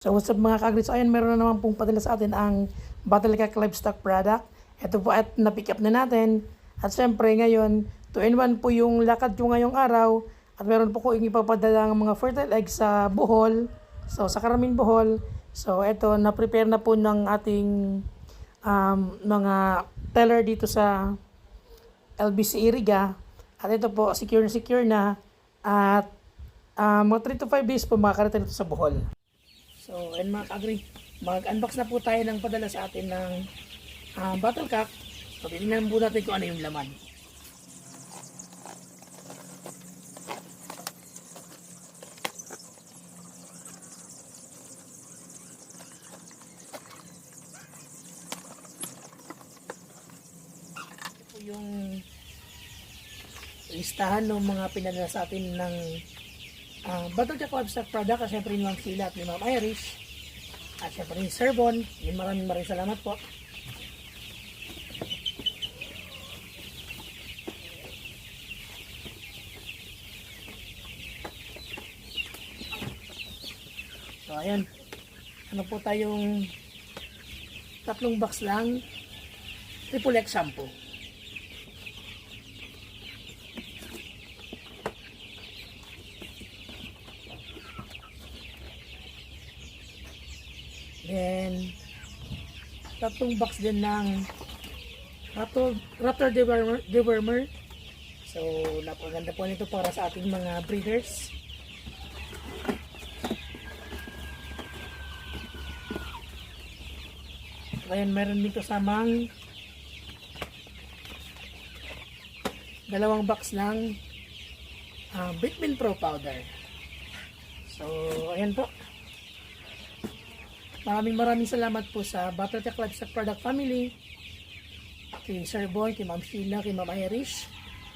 So what's up mga ka-agri? So ayan, meron na naman pong padala sa atin ang Battlecat Livestock product. Ito po at na-pick up na natin. At syempre ngayon, 2-in-1 po yung lakad ko ngayong araw. At meron po ko yung ipapadala ng mga fertile eggs sa Bohol. So sa Karamin Bohol. So ito, na-prepare na po ng ating mga teller dito sa LBC Iriga. At ito po, secure na. At mga 3 to 5 days po makakarating ito sa Bohol. So, ayun mga ka-agri, mag-unbox na po tayo ng padala sa atin ng Battlecat. So, tingnan po natin kung ano yung laman. Ito po yung listahan ng mga pinadala sa atin ng Battlecat Livestock product, at syempre yung Ma'am Sheila at yung Ma'am Irish, at syempre yung Sir Bon. Maraming salamat po. So ayan, ano po tayong 3 box lang Triple X shampoo. Then, 3 box din ng Raptor Dewormer. So, napakaganda po nito para sa ating mga breeders. Ayan, meron dito samang 2 box ng Vitamin Pro powder. So, ayan po. Maraming salamat po sa Battlecat Livestock Product Family, kay Sir Boy, kay Ma'am Sheila, kay Ma'am Irish.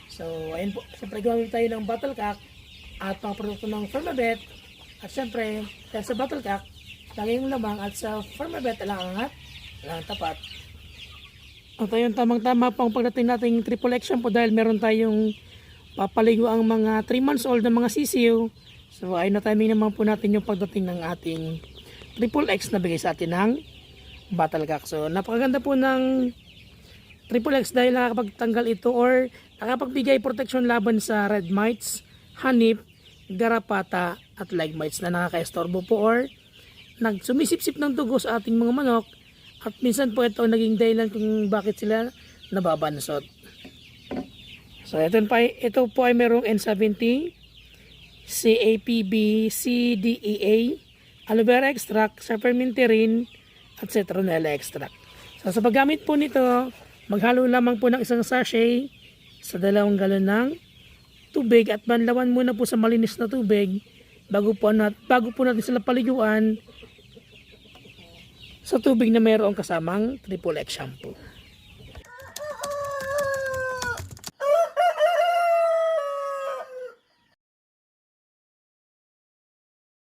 So, ayun po. Siyempre, gawin tayo ng Battlecat at mga produkto ng Firmabet. At siyempre, dahil sa Battlecat, lagi yung lamang, at sa Firmabet, alang tapat. At ayun, tamang-tama pang pagdating nating triple action po dahil meron tayong papaligo ang mga 3 months old na mga sisiw. So, ayun na timing naman po natin yung pagdating ng ating Triple X na bigay sa atin ng Battlecat. So, napakaganda po ng Triple X dahil nakakapagtanggal ito or nakapagbigay protection laban sa red mites, hanip, garapata at leg mites na nakakaestorbo po or nagsumisip-sip ng dugo sa ating mga manok, at minsan po ito naging dahilan kung bakit sila nababansot. So, ito po ay merong N70, CAPB, CDEA, aloe vera extract, sappermintine at citronella extract. So sa paggamit po nito, maghalo lamang po ng 1 sachet sa 2 galon ng tubig at banlawan muna po sa malinis na tubig bago po natin sila paliguan sa tubig na mayroong kasamang Triple X shampoo.